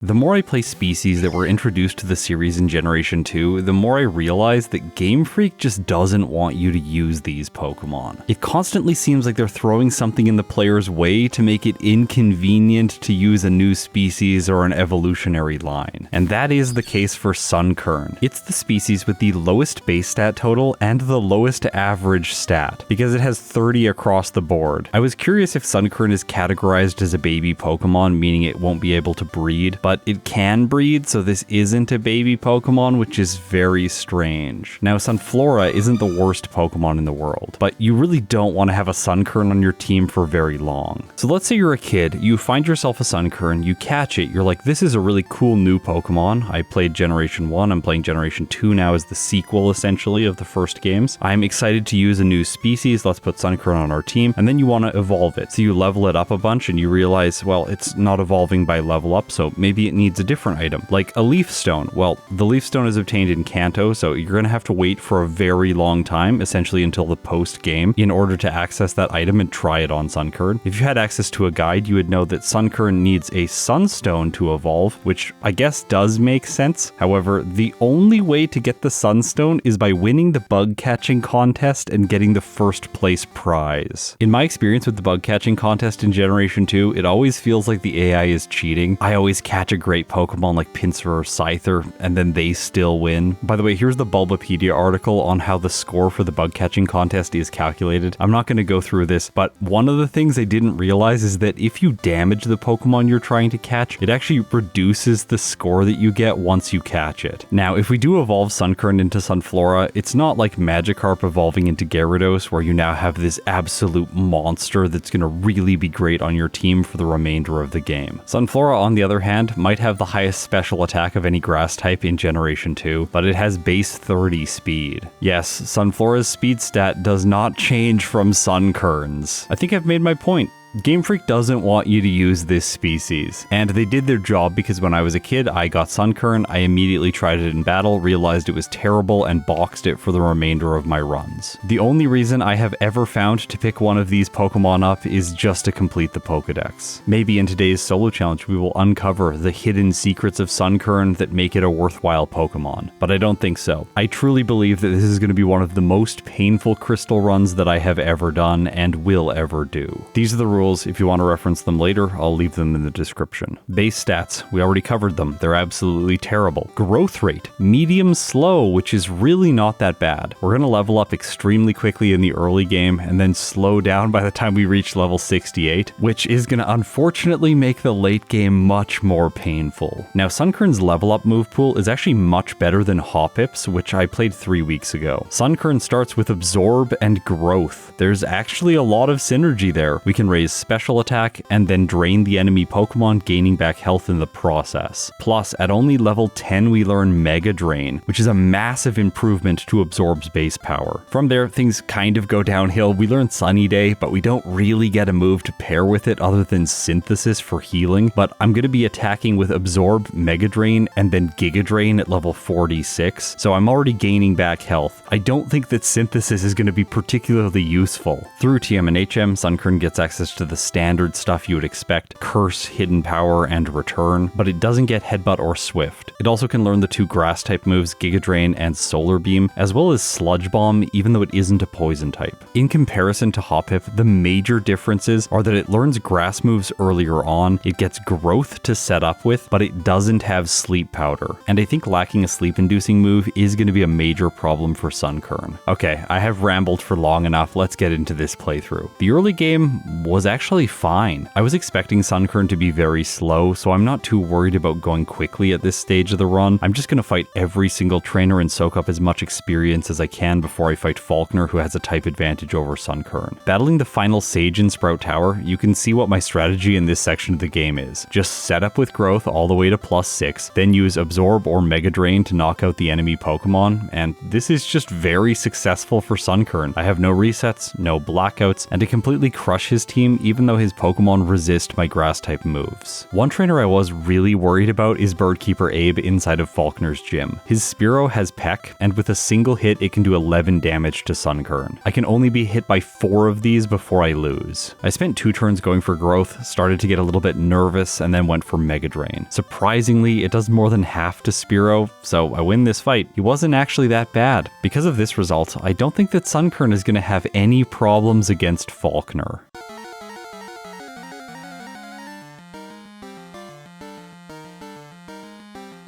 The more I play species that were introduced to the series in Generation 2, the more I realize that Game Freak just doesn't want you to use these Pokemon. It constantly seems like they're throwing something in the player's way to make it inconvenient to use a new species or an evolutionary line. And that is the case for Sunkern. It's the species with the lowest base stat total and the lowest average stat, because it has 30 across the board. I was curious if Sunkern is categorized as a baby Pokemon, meaning it won't be able to breed, but it can breed, so this isn't a baby Pokemon, which is very strange. Now, Sunflora isn't the worst Pokemon in the world, but you really don't want to have a Sunkern on your team for very long. So let's say you're a kid, you find yourself a Sunkern, you catch it, you're like, this is a really cool new Pokemon. I played Generation 1, I'm playing Generation 2 now as the sequel, essentially, of the first games. I'm excited to use a new species, let's put Sunkern on our team, and then you want to evolve it. So you level it up a bunch and you realize, well, it's not evolving by level up, so maybe it needs a different item, like a Leaf Stone. Well, the Leaf Stone is obtained in Kanto, so you're going to have to wait for a very long time, essentially until the post-game, in order to access that item and try it on Sunkern. If you had access to a guide, you would know that Sunkern needs a Sunstone to evolve, which I guess does make sense. However, the only way to get the Sunstone is by winning the bug catching contest and getting the first place prize. In my experience with the bug catching contest in Generation 2, it always feels like the AI is cheating. I always catch a great Pokemon like Pinsir or Scyther, and then they still win. By the way, here's the Bulbapedia article on how the score for the bug catching contest is calculated. I'm not going to go through this, but one of the things I didn't realize is that if you damage the Pokemon you're trying to catch, it actually reduces the score that you get once you catch it. Now, if we do evolve Sunkern into Sunflora, it's not like Magikarp evolving into Gyarados, where you now have this absolute monster that's going to really be great on your team for the remainder of the game. Sunflora, on the other hand, might have the highest special attack of any grass type in Generation 2, but it has base 30 speed. Yes, Sunflora's speed stat does not change from Sunkern's. I think I've made my point. Game Freak doesn't want you to use this species, and they did their job because when I was a kid, I got Sunkern, I immediately tried it in battle, realized it was terrible, and boxed it for the remainder of my runs. The only reason I have ever found to pick one of these Pokemon up is just to complete the Pokedex. Maybe in today's solo challenge we will uncover the hidden secrets of Sunkern that make it a worthwhile Pokemon, but I don't think so. I truly believe that this is going to be one of the most painful crystal runs that I have ever done and will ever do. These are the rules. If you want to reference them later, I'll leave them in the description. Base stats, we already covered them. They're absolutely terrible. Growth rate, medium slow, which is really not that bad. We're going to level up extremely quickly in the early game and then slow down by the time we reach level 68, which is going to unfortunately make the late game much more painful. Now, Sunkern's level up move pool is actually much better than Hoppip's, which I played 3 weeks ago. Sunkern starts with Absorb and Growth. There's actually a lot of synergy there. We can raise special attack and then drain the enemy Pokemon, gaining back health in the process. Plus, at only level 10 we learn Mega Drain, which is a massive improvement to Absorb's base power. From there, things kind of go downhill. We learn Sunny Day, but we don't really get a move to pair with it other than Synthesis for healing, but I'm going to be attacking with Absorb, Mega Drain, and then Giga Drain at level 46, so I'm already gaining back health. I don't think that Synthesis is going to be particularly useful. Through TM and HM, Sunkern gets access to the standard stuff you would expect: Curse, Hidden Power, and Return, but it doesn't get Headbutt or Swift. It also can learn the 2 grass type moves Giga Drain and Solar Beam, as well as Sludge Bomb, even though it isn't a poison type. In comparison to Hoppip, the major differences are that it learns grass moves earlier on, it gets Growth to set up with, but it doesn't have Sleep Powder, and I think lacking a sleep-inducing move is going to be a major problem for Sunkern. Okay, I have rambled for long enough, let's get into this playthrough. The early game was actually fine. I was expecting Sunkern to be very slow, so I'm not too worried about going quickly at this stage of the run. I'm just going to fight every single trainer and soak up as much experience as I can before I fight Falkner, who has a type advantage over Sunkern. Battling the final Sage in Sprout Tower, you can see what my strategy in this section of the game is. Just set up with Growth all the way to +6, then use Absorb or Mega Drain to knock out the enemy Pokemon, and this is just very successful for Sunkern. I have no resets, no blackouts, and to completely crush his team, even though his Pokemon resist my grass-type moves. One trainer I was really worried about is Birdkeeper Abe inside of Falkner's gym. His Spearow has Peck, and with a single hit it can do 11 damage to Sunkern. I can only be hit by 4 of these before I lose. I spent 2 turns going for growth, started to get a little bit nervous, and then went for Mega Drain. Surprisingly, it does more than half to Spearow, so I win this fight. He wasn't actually that bad. Because of this result, I don't think that Sunkern is going to have any problems against Falkner.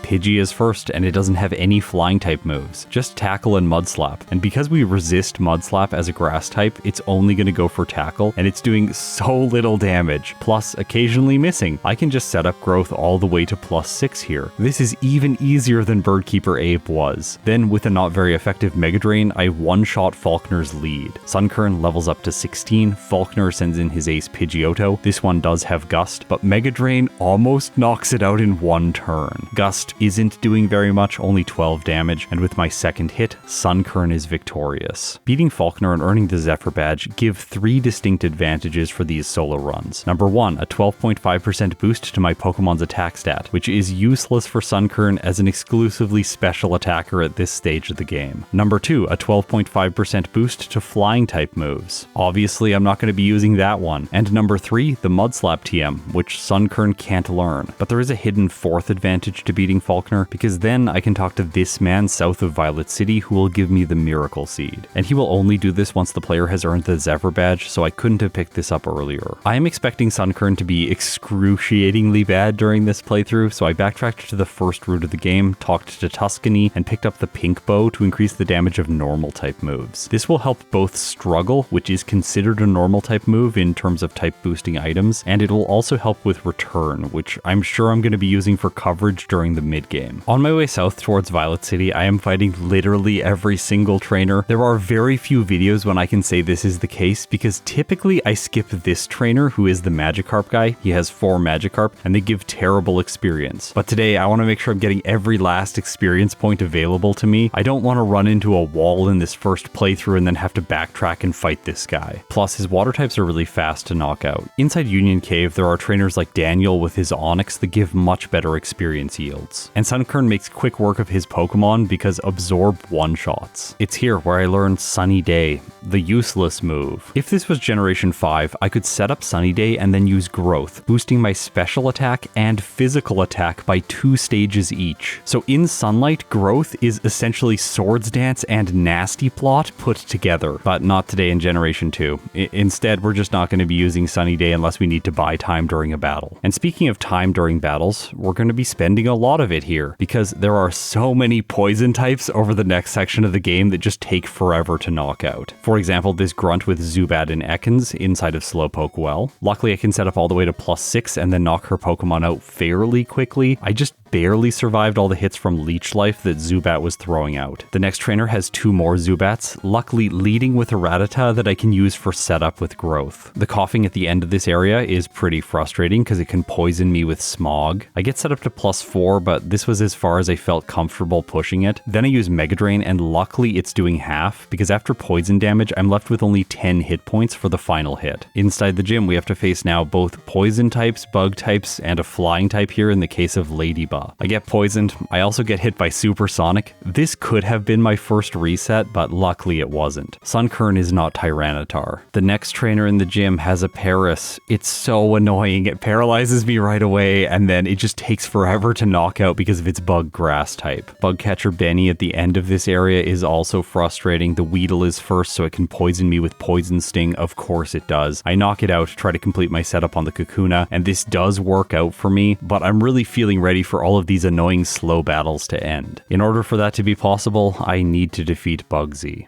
Pidgey is first, and it doesn't have any flying type moves, just Tackle and Mud Slap. And because we resist Mud Slap as a grass type, it's only going to go for Tackle, and it's doing so little damage, plus occasionally missing. I can just set up growth all the way to +6 here. This is even easier than Birdkeeper Abe was. Then with a not very effective Mega Drain, I one-shot Falkner's lead. Sunkern levels up to 16, Falkner sends in his ace Pidgeotto. This one does have Gust, but Mega Drain almost knocks it out in 1 turn. Gust isn't doing very much, only 12 damage, and with my second hit, Sunkern is victorious. Beating Falkner and earning the Zephyr Badge give 3 distinct advantages for these solo runs. Number 1, a 12.5% boost to my Pokemon's attack stat, which is useless for Sunkern as an exclusively special attacker at this stage of the game. Number 2, a 12.5% boost to flying type moves. Obviously, I'm not going to be using that one. And number 3, the Mud Slap TM, which Sunkern can't learn. But there is a hidden 4th advantage to beating Falkner, because then I can talk to this man south of Violet City who will give me the Miracle Seed. And he will only do this once the player has earned the Zephyr Badge, so I couldn't have picked this up earlier. I am expecting Sunkern to be excruciatingly bad during this playthrough, so I backtracked to the first route of the game, talked to Tuscany, and picked up the Pink Bow to increase the damage of normal type moves. This will help both Struggle, which is considered a normal type move in terms of type boosting items, and it will also help with Return, which I'm sure I'm going to be using for coverage during the mid-game. On my way south towards Violet City, I am fighting literally every single trainer. There are very few videos when I can say this is the case, because typically I skip this trainer who is the Magikarp guy. He has 4 Magikarp, and they give terrible experience. But today I want to make sure I'm getting every last experience point available to me. I don't want to run into a wall in this first playthrough and then have to backtrack and fight this guy. Plus, his water types are really fast to knock out. Inside Union Cave, there are trainers like Daniel with his Onix that give much better experience yields. And Sunkern makes quick work of his Pokemon because Absorb one-shots. It's here where I learned Sunny Day, the useless move. If this was Generation 5, I could set up Sunny Day and then use Growth, boosting my special attack and physical attack by 2 stages each. So in Sunlight, Growth is essentially Swords Dance and Nasty Plot put together, but not today in Generation 2. Instead, we're just not going to be using Sunny Day unless we need to buy time during a battle. And speaking of time during battles, we're going to be spending a lot of it here, because there are so many poison types over the next section of the game that just take forever to knock out. For example, this Grunt with Zubat and Ekans inside of Slowpoke Well. Luckily I can set up all the way to +6 and then knock her Pokemon out fairly quickly. I just barely survived all the hits from Leech Life that Zubat was throwing out. The next trainer has 2 more Zubats, luckily leading with a Rattata that I can use for setup with Growth. The coughing at the end of this area is pretty frustrating because it can poison me with Smog. I get set up to +4, but this was as far as I felt comfortable pushing it. Then I use Mega Drain, and luckily it's doing half, because after poison damage I'm left with only 10 hit points for the final hit. Inside the gym we have to face now both poison types, bug types, and a flying type here in the case of Ladybug. I get poisoned. I also get hit by Supersonic. This could have been my first reset, but luckily it wasn't. Sunkern is not Tyranitar. The next trainer in the gym has a Paris. It's so annoying. It paralyzes me right away, and then it just takes forever to knock out because of its bug grass type. Bug catcher Benny at the end of this area is also frustrating. The Weedle is first, so it can poison me with Poison Sting. Of course it does. I knock it out, try to complete my setup on the Kakuna, and this does work out for me, but I'm really feeling ready for all of these annoying slow battles to end. In order for that to be possible, I need to defeat Bugsy.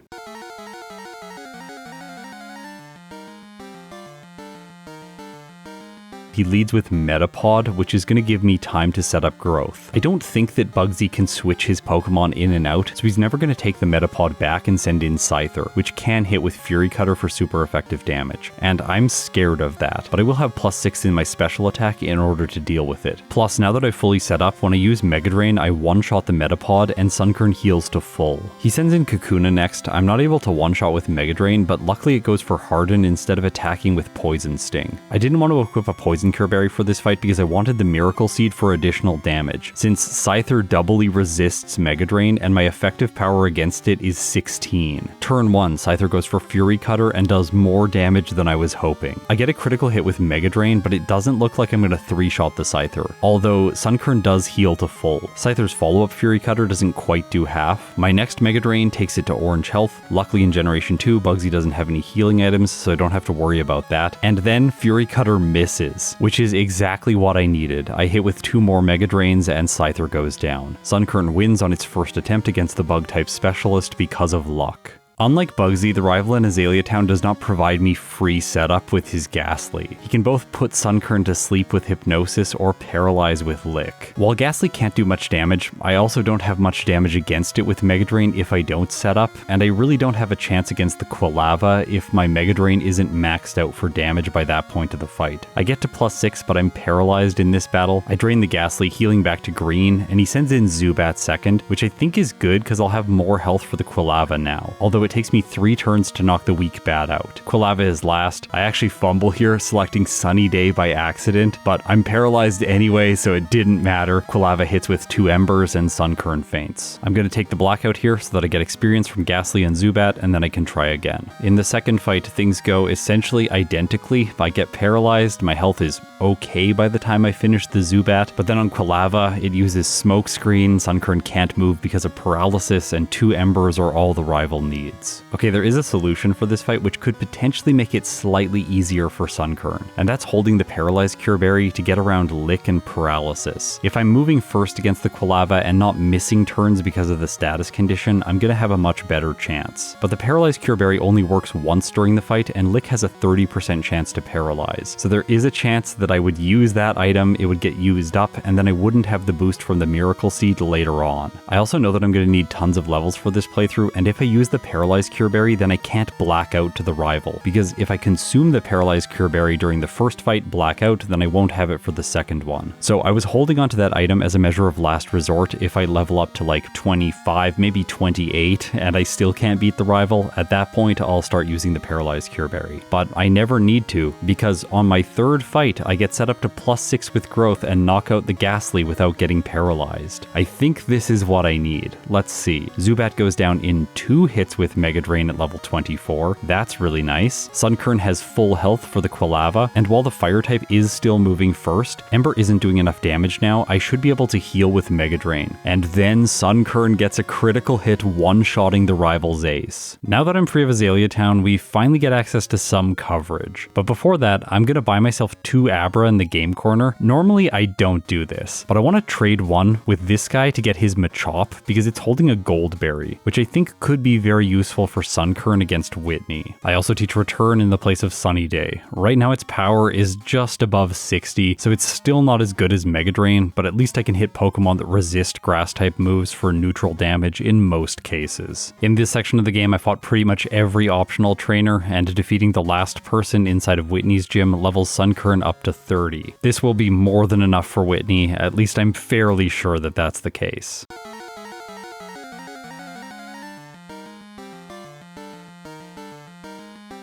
He leads with Metapod, which is going to give me time to set up growth. I don't think that Bugsy can switch his Pokemon in and out, so he's never going to take the Metapod back and send in Scyther, which can hit with Fury Cutter for super effective damage. And I'm scared of that, but I will have +6 in my special attack in order to deal with it. Plus, now that I've fully set up, when I use Mega Drain, I one-shot the Metapod and Sunkern heals to full. He sends in Kakuna next. I'm not able to one-shot with Mega Drain, but luckily it goes for Harden instead of attacking with Poison Sting. I didn't want to equip a Poison Cure Berry for this fight because I wanted the Miracle Seed for additional damage, since Scyther doubly resists Mega Drain and my effective power against it is 16. Turn 1, Scyther goes for Fury Cutter and does more damage than I was hoping. I get a critical hit with Mega Drain, but it doesn't look like I'm going to 3-shot the Scyther, although Sunkern does heal to full. Scyther's follow-up Fury Cutter doesn't quite do half. My next Mega Drain takes it to orange health. Luckily in Generation 2, Bugsy doesn't have any healing items, so I don't have to worry about that. And then Fury Cutter misses, which is exactly what I needed. I hit with 2 more Mega Drains and Scyther goes down. Sunkern wins on its first attempt against the Bug-type specialist because of luck. Unlike Bugsy, the rival in Azalea Town does not provide me free setup with his Ghastly. He can both put Sunkern to sleep with Hypnosis or paralyze with Lick. While Ghastly can't do much damage, I also don't have much damage against it with Mega Drain if I don't set up, and I really don't have a chance against the Quilava if my Mega Drain isn't maxed out for damage by that point of the fight. I get to +6, but I'm paralyzed in this battle. I drain the Ghastly, healing back to green, and he sends in Zubat second, which I think is good because I'll have more health for the Quilava now, although it takes me 3 turns to knock the weak bat out. Quilava is last. I actually fumble here, selecting Sunny Day by accident, but I'm paralyzed anyway, so it didn't matter. Quilava hits with 2 Embers and Sunkern faints. I'm going to take the blackout here so that I get experience from Ghastly and Zubat, and then I can try again. In the second fight, things go essentially identically. I get paralyzed, my health is okay by the time I finish the Zubat, but then on Quilava, it uses Smoke Screen, Sunkern can't move because of paralysis, and 2 Embers are all the rival needs. Okay, there is a solution for this fight which could potentially make it slightly easier for Sunkern, and that's holding the Paralyzed Cure Berry to get around Lick and Paralysis. If I'm moving first against the Quilava and not missing turns because of the status condition, I'm gonna have a much better chance. But the Paralyzed Cure Berry only works once during the fight, and Lick has a 30% chance to paralyze. So there is a chance that I would use that item, it would get used up, and then I wouldn't have the boost from the Miracle Seed later on. I also know that I'm gonna need tons of levels for this playthrough, and if I use the Paralyzed Cure Berry, then I can't black out to the rival, because if I consume the Paralyzed Cure Berry during the first fight, blackout, then I won't have it for the second one. So I was holding onto that item as a measure of last resort. If I level up to like 25, maybe 28, and I still can't beat the rival, at that point I'll start using the Paralyzed Cure Berry. But I never need to, because on my third fight, I get set up to +6 with growth and knock out the Ghastly without getting paralyzed. I think this is what I need. Let's see. Zubat goes down in 2 hits with Mega Drain at level 24. That's really nice. Sunkern has full health for the Quilava, and while the fire type is still moving first, Ember isn't doing enough damage now. I should be able to heal with Mega Drain. And then Sunkern gets a critical hit, one-shotting the rival's ace. Now that I'm free of Azalea Town, we finally get access to some coverage. But before that, I'm gonna buy myself 2 Abra in the game corner. Normally I don't do this, but I want to trade one with this guy to get his Machop because it's holding a Gold Berry, which I think could be very useful for Sunkern against Whitney. I also teach Return in the place of Sunny Day. Right now its power is just above 60, so it's still not as good as Mega Drain, but at least I can hit Pokemon that resist Grass-type moves for neutral damage in most cases. In this section of the game, I fought pretty much every optional trainer, and defeating the last person inside of Whitney's gym levels Sunkern up to 30. This will be more than enough for Whitney, at least I'm fairly sure that that's the case.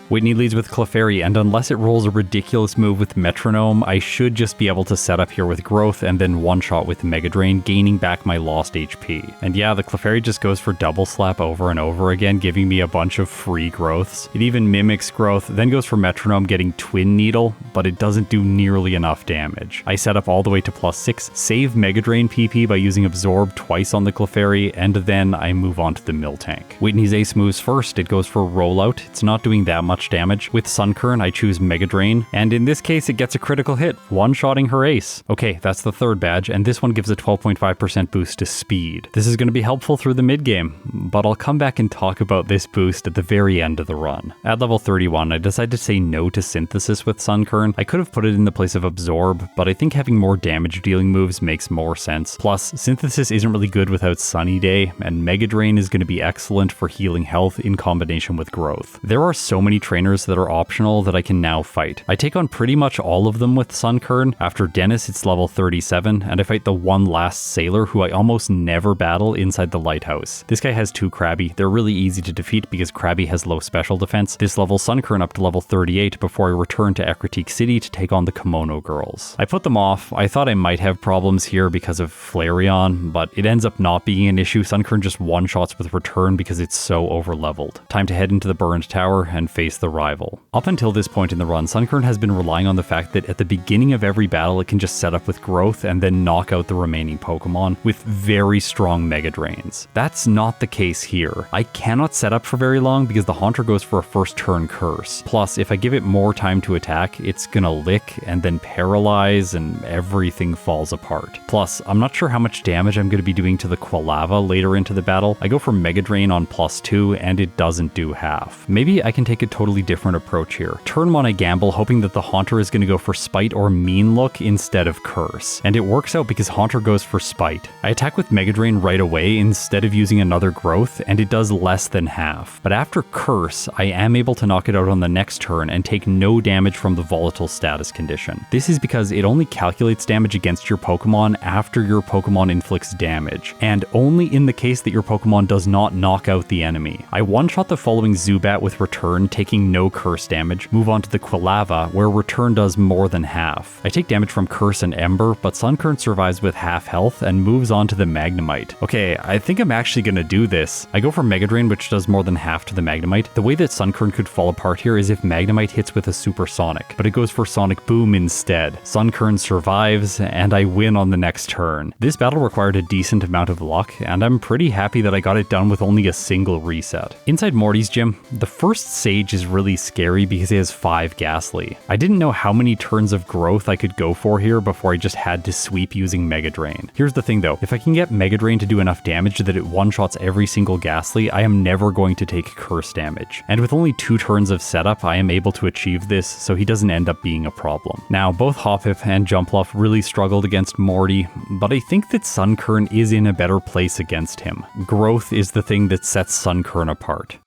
Whitney leads with Clefairy, and unless it rolls a ridiculous move with Metronome, I should just be able to set up here with Growth and then one-shot with Mega Drain, gaining back my lost HP. And yeah, the Clefairy just goes for Double Slap over and over again, giving me a bunch of free growths. It even mimics Growth, then goes for Metronome, getting Twin Needle, but it doesn't do nearly enough damage. I set up all the way to +6, save Mega Drain PP by using Absorb twice on the Clefairy, and then I move on to the Miltank. Whitney's ace moves first, it goes for Rollout. It's not doing that much much damage. With Sunkern, I choose Mega Drain, and in this case it gets a critical hit, one-shotting her ace. Okay, that's the third badge, and this one gives a 12.5% boost to speed. This is going to be helpful through the mid-game, but I'll come back and talk about this boost at the very end of the run. At level 31, I decided to say no to Synthesis with Sunkern. I could have put it in the place of Absorb, but I think having more damage dealing moves makes more sense. Plus, Synthesis isn't really good without Sunny Day, and Mega Drain is going to be excellent for healing health in combination with growth. There are so many trainers that are optional that I can now fight. I take on pretty much all of them with Sunkern. After Dennis, it's level 37, and I fight the one last Sailor who I almost never battle inside the Lighthouse. This guy has 2 Krabby. They're really easy to defeat because Krabby has low special defense. This levels Sunkern up to level 38 before I return to Ekritique City to take on the Kimono Girls. I put them off. I thought I might have problems here because of Flareon, but it ends up not being an issue. Sunkern just one-shots with return because it's so over-leveled. Time to head into the Burned Tower and face the rival. Up until this point in the run, Sunkern has been relying on the fact that at the beginning of every battle it can just set up with growth and then knock out the remaining Pokemon with very strong Mega Drains. That's not the case here. I cannot set up for very long because the Haunter goes for a first turn curse. Plus, if I give it more time to attack, it's gonna lick and then paralyze and everything falls apart. Plus, I'm not sure how much damage I'm gonna be doing to the Quilava later into the battle. I go for Mega Drain on +2 and it doesn't do half. Maybe I can take a totally different approach here. Turn 1 I gamble hoping that the Haunter is gonna go for Spite or Mean Look instead of Curse. And it works out because Haunter goes for Spite. I attack with Mega Drain right away instead of using another growth, and it does less than half. But after Curse, I am able to knock it out on the next turn and take no damage from the volatile status condition. This is because it only calculates damage against your Pokemon after your Pokemon inflicts damage, and only in the case that your Pokemon does not knock out the enemy. I one-shot the following Zubat with Return, taking no Curse damage, move on to the Quilava, where Return does more than half. I take damage from Curse and Ember, but Sunkern survives with half health and moves on to the Magnemite. Okay, I think I'm actually gonna do this. I go for Mega Drain, which does more than half to the Magnemite. The way that Sunkern could fall apart here is if Magnemite hits with a Supersonic, but it goes for Sonic Boom instead. Sunkern survives, and I win on the next turn. This battle required a decent amount of luck, and I'm pretty happy that I got it done with only a single reset. Inside Morty's gym, the first Sage is really scary because he has 5 Ghastly. I didn't know how many turns of growth I could go for here before I just had to sweep using Mega Drain. Here's the thing though, if I can get Mega Drain to do enough damage that it one-shots every single Ghastly, I am never going to take Curse damage. And with only 2 turns of setup, I am able to achieve this, so he doesn't end up being a problem. Now, both Hoppip and Jumpluff really struggled against Morty, but I think that Sunkern is in a better place against him. Growth is the thing that sets Sunkern apart.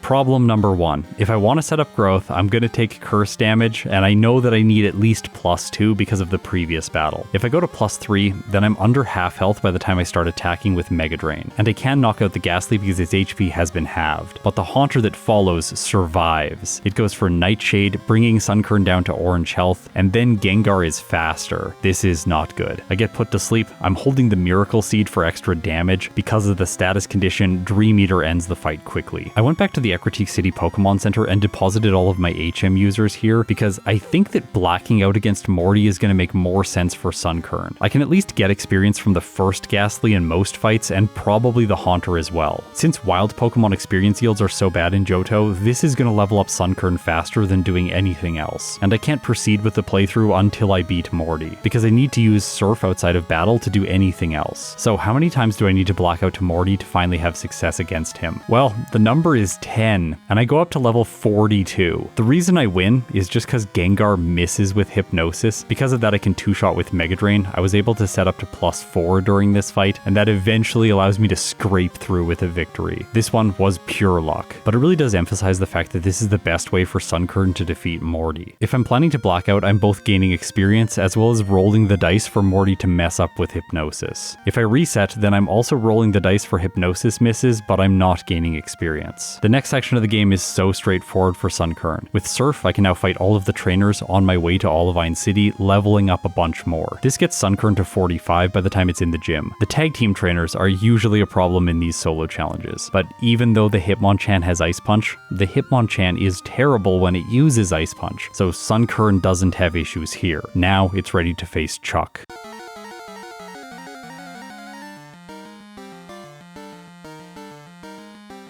Problem number 1. If I want to set up growth, I'm going to take curse damage, and I know that I need at least +2 because of the previous battle. If I go to +3, then I'm under half health by the time I start attacking with Mega Drain, and I can knock out the Ghastly because its HP has been halved. But the Haunter that follows survives. It goes for Nightshade, bringing Sunkern down to orange health, and then Gengar is faster. This is not good. I get put to sleep. I'm holding the Miracle Seed for extra damage. Because of the status condition, Dream Eater ends the fight quickly. I went back to the Ekritique City Pokemon Center and deposited all of my HM users here because I think that blacking out against Morty is going to make more sense for Sunkern. I can at least get experience from the first Ghastly in most fights and probably the Haunter as well. Since wild Pokemon experience yields are so bad in Johto, this is going to level up Sunkern faster than doing anything else. And I can't proceed with the playthrough until I beat Morty, because I need to use Surf outside of battle to do anything else. So how many times do I need to black out to Morty to finally have success against him? Well, the number is 10. And I go up to level 42. The reason I win is just because Gengar misses with Hypnosis. Because of that, I can 2-shot with Mega Drain. I was able to set up to +4 during this fight, and that eventually allows me to scrape through with a victory. This one was pure luck, but it really does emphasize the fact that this is the best way for Sunkern to defeat Morty. If I'm planning to black out, I'm both gaining experience as well as rolling the dice for Morty to mess up with Hypnosis. If I reset, then I'm also rolling the dice for Hypnosis misses, but I'm not gaining experience. The next section of the game is so straightforward for Sunkern. With Surf, I can now fight all of the trainers on my way to Olivine City, leveling up a bunch more. This gets Sunkern to 45 by the time it's in the gym. The tag team trainers are usually a problem in these solo challenges, but even though the Hitmonchan has Ice Punch, the Hitmonchan is terrible when it uses Ice Punch, so Sunkern doesn't have issues here. Now it's ready to face Chuck.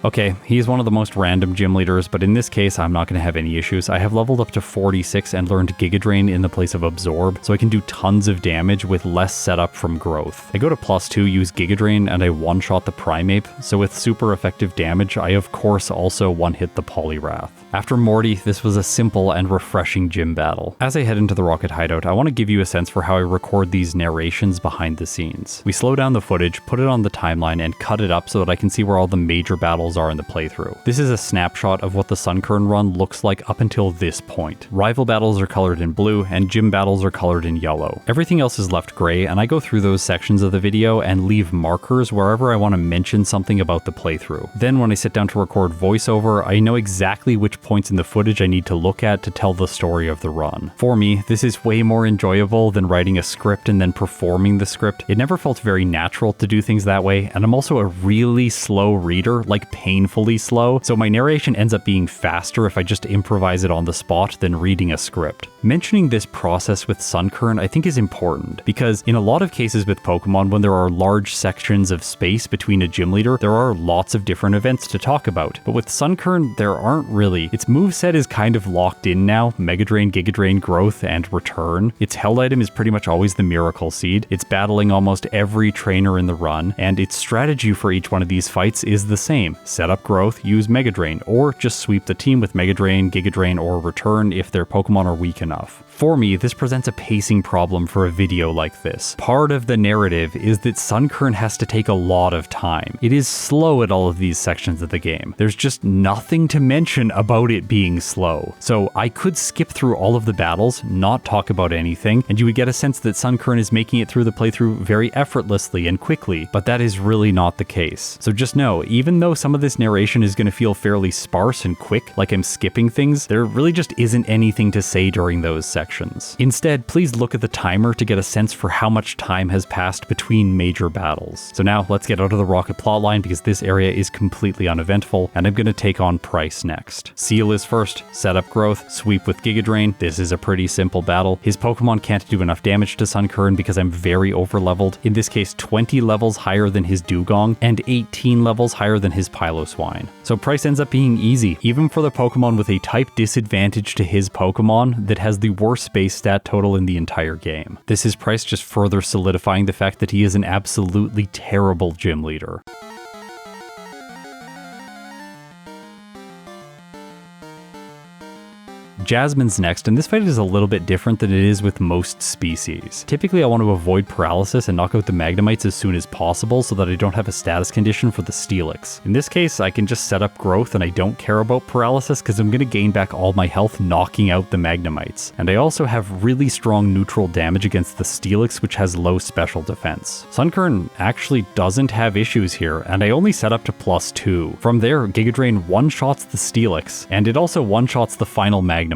Okay, he's one of the most random gym leaders, but in this case, I'm not going to have any issues. I have leveled up to 46 and learned Giga Drain in the place of Absorb, so I can do tons of damage with less setup from growth. I go to +2, use Giga Drain, and I one-shot the Primeape, so with super effective damage, I of course also one-hit the Poliwrath. After Morty, this was a simple and refreshing gym battle. As I head into the Rocket Hideout, I want to give you a sense for how I record these narrations behind the scenes. We slow down the footage, put it on the timeline, and cut it up so that I can see where all the major battles are in the playthrough. This is a snapshot of what the Sunkern run looks like up until this point. Rival battles are colored in blue, and gym battles are colored in yellow. Everything else is left gray, and I go through those sections of the video and leave markers wherever I want to mention something about the playthrough. Then when I sit down to record voiceover, I know exactly which points in the footage I need to look at to tell the story of the run. For me, this is way more enjoyable than writing a script and then performing the script. It never felt very natural to do things that way, and I'm also a really slow reader, like painfully slow, so my narration ends up being faster if I just improvise it on the spot than reading a script. Mentioning this process with Sunkern I think is important, because in a lot of cases with Pokemon, when there are large sections of space between a gym leader, there are lots of different events to talk about. But with Sunkern, there aren't really. Its moveset is kind of locked in now: Mega Drain, Giga Drain, Growth, and Return. Its held item is pretty much always the Miracle Seed. It's battling almost every trainer in the run, and its strategy for each one of these fights is the same: set up Growth, use Mega Drain, or just sweep the team with Mega Drain, Giga Drain, or Return if their Pokemon are weak enough. For me, this presents a pacing problem for a video like this. Part of the narrative is that Sunkern has to take a lot of time. It is slow at all of these sections of the game. There's just nothing to mention about it being slow. So I could skip through all of the battles, not talk about anything, and you would get a sense that Sunkern is making it through the playthrough very effortlessly and quickly, but that is really not the case. So just know, even though some of this narration is going to feel fairly sparse and quick, like I'm skipping things, there really just isn't anything to say during those sections. Instead, please look at the timer to get a sense for how much time has passed between major battles. So now let's get out of the Rocket plotline, because this area is completely uneventful, and I'm going to take on Price next. Seal is first, set up Growth, sweep with Giga Drain. This is a pretty simple battle. His Pokemon can't do enough damage to Sunkern because I'm very overleveled, in this case 20 levels higher than his Dugong and 18 levels higher than his Piloswine. So Price ends up being easy, even for the Pokemon with a type disadvantage to his Pokemon that has the worst base stat total in the entire game. This is Price just further solidifying the fact that he is an absolutely terrible gym leader. Jasmine's next, and this fight is a little bit different than it is with most species. Typically I want to avoid paralysis and knock out the Magnemites as soon as possible so that I don't have a status condition for the Steelix. In this case, I can just set up Growth and I don't care about paralysis because I'm going to gain back all my health knocking out the Magnemites. And I also have really strong neutral damage against the Steelix, which has low special defense. Sunkern actually doesn't have issues here, and I only set up to +2. From there, Giga Drain one-shots the Steelix, and it also one-shots the final Magnemite.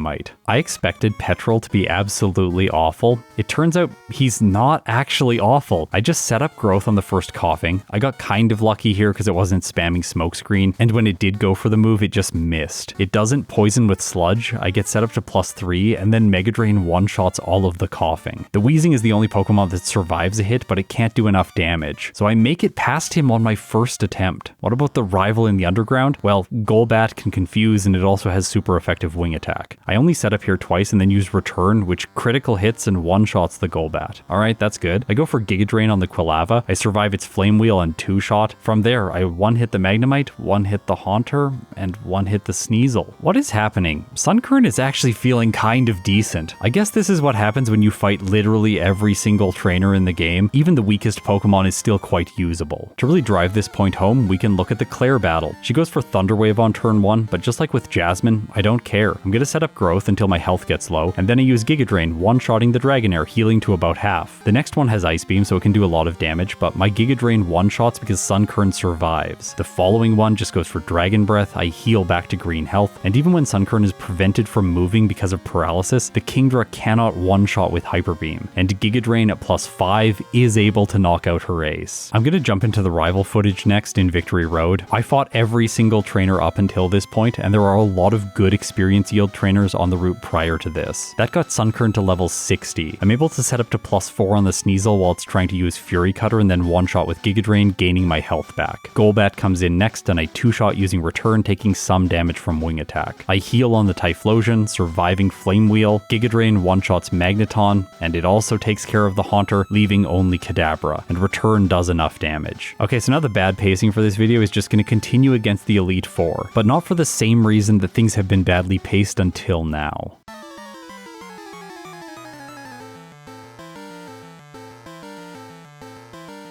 I expected Petrol to be absolutely awful. It turns out he's not actually awful. I just set up Growth on the first Coughing. I got kind of lucky here because it wasn't spamming Smokescreen, and when it did go for the move, it just missed. It doesn't poison with Sludge. I get set up to +3, and then Mega Drain one-shots all of the Coughing. The Weezing is the only Pokemon that survives a hit, but it can't do enough damage. So I make it past him on my first attempt. What about the rival in the underground? Well, Golbat can confuse, and it also has super effective wing attack. I only set up here twice and then use Return, which critical hits and one-shots the Golbat. Alright, that's good. I go for Giga Drain on the Quilava. I survive its Flame Wheel and 2-shot. From there, I one-hit the Magnemite, one-hit the Haunter, and one-hit the Sneasel. What is happening? Sunkern is actually feeling kind of decent. I guess this is what happens when you fight literally every single trainer in the game. Even the weakest Pokemon is still quite usable. To really drive this point home, we can look at the Claire battle. She goes for Thunder Wave on turn 1, but just like with Jasmine, I don't care. I'm gonna set up Growth until my health gets low, and then I use Giga Drain, one-shotting the Dragonair, healing to about half. The next one has Ice Beam, so it can do a lot of damage, but my Giga Drain one-shots because Sunkern survives. The following one just goes for Dragon Breath. I heal back to green health, and even when Sunkern is prevented from moving because of paralysis, the Kingdra cannot one-shot with Hyper Beam, and Giga Drain at +5 is able to knock out her ace. I'm gonna jump into the rival footage next in Victory Road. I fought every single trainer up until this point, and there are a lot of good experience yield trainers counters on the route prior to this. That got Sunkern to level 60. I'm able to set up to +4 on the Sneasel while it's trying to use Fury Cutter and then one-shot with Giga Drain, gaining my health back. Golbat comes in next and I two-shot using Return, taking some damage from Wing Attack. I heal on the Typhlosion, surviving Flame Wheel. Giga Drain one-shots Magneton, and it also takes care of the Haunter, leaving only Kadabra, and Return does enough damage. Okay, so now the bad pacing for this video is just going to continue against the Elite Four, but not for the same reason that things have been badly paced until now.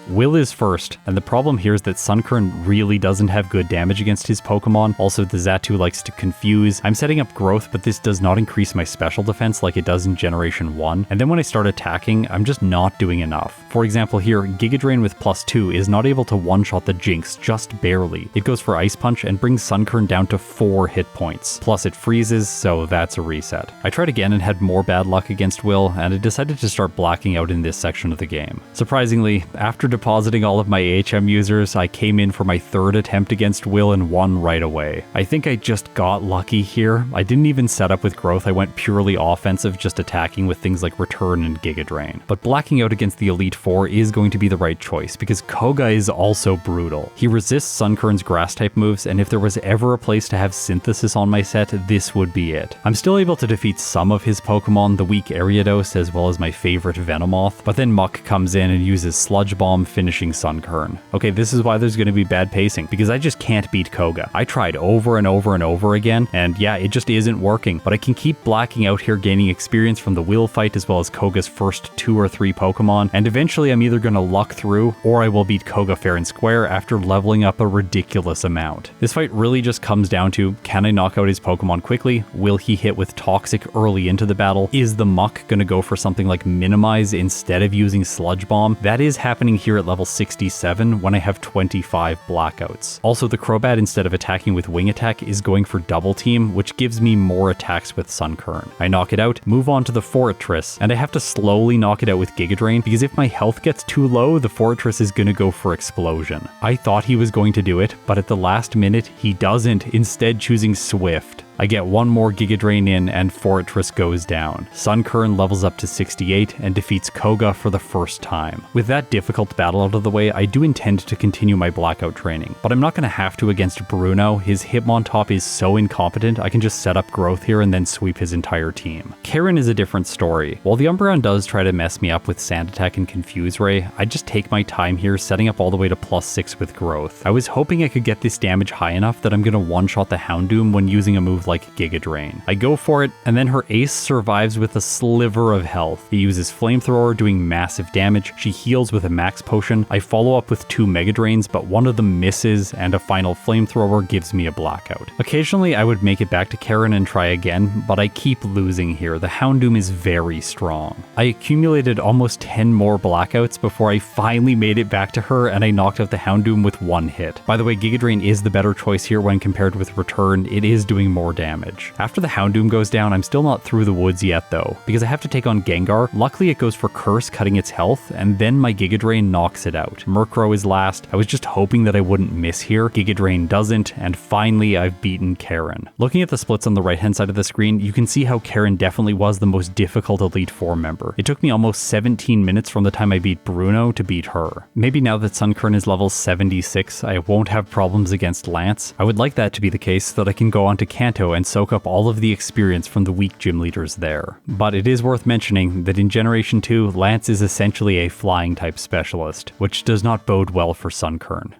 Will is first, and the problem here is that Sunkern really doesn't have good damage against his Pokemon. Also, the Xatu likes to confuse. I'm setting up growth, but this does not increase my special defense like it does in Generation 1. And then when I start attacking, I'm just not doing enough. For example here, Giga Drain with +2 is not able to one-shot the Jinx, just barely. It goes for Ice Punch and brings Sunkern down to 4 hit points. Plus it freezes, so that's a reset. I tried again and had more bad luck against Will, and I decided to start blacking out in this section of the game. Surprisingly, after depositing all of my AHM users, I came in for my third attempt against Will and won right away. I think I just got lucky here. I didn't even set up with growth, I went purely offensive, just attacking with things like Return and Giga Drain. But blacking out against the Elite Four is going to be the right choice, because Koga is also brutal. He resists Sunkern's grass-type moves, and if there was ever a place to have Synthesis on my set, this would be it. I'm still able to defeat some of his Pokemon, the weak Ariados, as well as my favorite Venomoth, but then Muck comes in and uses Sludge Bomb, finishing Sunkern. Okay, this is why there's going to be bad pacing, because I just can't beat Koga. I tried over and over and over again, and yeah, it just isn't working, but I can keep blacking out here, gaining experience from the Will fight as well as Koga's first 2 or 3 Pokemon, and eventually I'm either going to luck through, or I will beat Koga fair and square after leveling up a ridiculous amount. This fight really just comes down to, can I knock out his Pokemon quickly? Will he hit with Toxic early into the battle? Is the Muck going to go for something like Minimize instead of using Sludge Bomb? That is happening here at level 67 when I have 25 blackouts. Also, the Crobat, instead of attacking with Wing Attack, is going for Double Team, which gives me more attacks with Sunkern. I knock it out, move on to the Fortress, and I have to slowly knock it out with Giga Drain, because if my health gets too low, the Fortress is going to go for Explosion. I thought he was going to do it, but at the last minute, he doesn't, instead choosing Swift. I get one more Giga Drain in and Fortress goes down. Sunkern levels up to 68 and defeats Koga for the first time. With that difficult battle out of the way, I do intend to continue my blackout training, but I'm not going to have to against Bruno. His Hitmontop is so incompetent, I can just set up growth here and then sweep his entire team. Karen is a different story. While the Umbreon does try to mess me up with Sand Attack and Confuse Ray, I just take my time here, setting up all the way to +6 with growth. I was hoping I could get this damage high enough that I'm going to one-shot the Houndoom when using a move like Giga Drain. I go for it, and then her ace survives with a sliver of health. He uses Flamethrower, doing massive damage. She heals with a Max Potion. I follow up with 2 Mega Drains, but one of them misses, and a final Flamethrower gives me a blackout. Occasionally, I would make it back to Karen and try again, but I keep losing here. The Houndoom is very strong. I accumulated almost 10 more blackouts before I finally made it back to her, and I knocked out the Houndoom with 1 hit. By the way, Giga Drain is the better choice here when compared with Return. It is doing more damage. After the Houndoom goes down, I'm still not through the woods yet though, because I have to take on Gengar. Luckily it goes for Curse, cutting its health, and then my Giga Drain knocks it out. Murkrow is last. I was just hoping that I wouldn't miss here. Giga Drain doesn't, and finally I've beaten Karen. Looking at the splits on the right hand side of the screen, you can see how Karen definitely was the most difficult Elite Four member. It took me almost 17 minutes from the time I beat Bruno to beat her. Maybe now that Sunkern is level 76, I won't have problems against Lance. I would like that to be the case so that I can go on to Kanto and soak up all of the experience from the weak gym leaders there. But it is worth mentioning that in Generation 2, Lance is essentially a flying type specialist, which does not bode well for Sunkern.